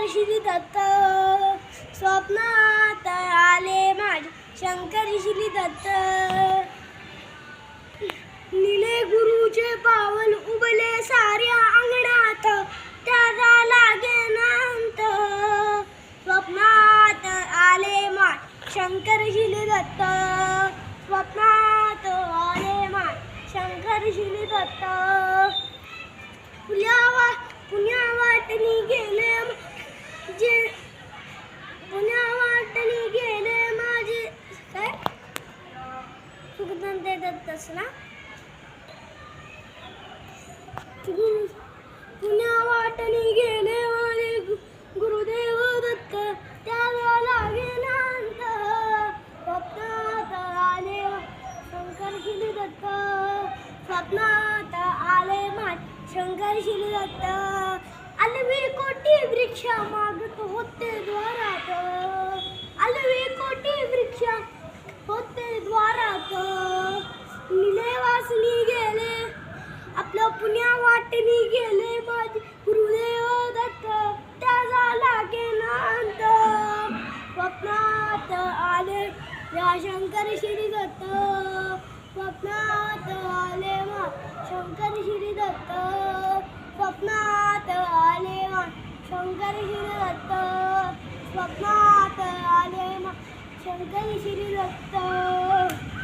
श्री दत्त स्वप्नात आले माझे शंकर श्री दत्त निले गुरुचे पावल उभले साऱ्या अंगणात त्याला लागे नांत स्वप्नात आले माझे शंकर श्री दत्त स्वप्नात आले माझे शंकर श्री दत्त पुण्या वाटणी गेले माझे काय सुखदंते दत्तच ना पुण्या वाटणी गेले माझे गुरुदेव दत्त त्याला लागे नांत स्वप्नात आले शंकर श्री दत्त स्वप्नात आले माझे शंकर श्री दत्त आलवे कोटी वृक्ष मागत होते द्वारात आलवे कोटी वृक्ष होते द्वारात निले वासनी गेले आपलं पुण्या वाटणी गेले माझे गुरुदेव दत्त त्याला लागे नांत स्वप्नात आले या शंकर श्री दत्त स्वप्नात आले मा शंकर श्री दत्त स्वप्नात आले मा शंकर श्री दत्त स्वप्नात आले मा शंकर श्री दत्त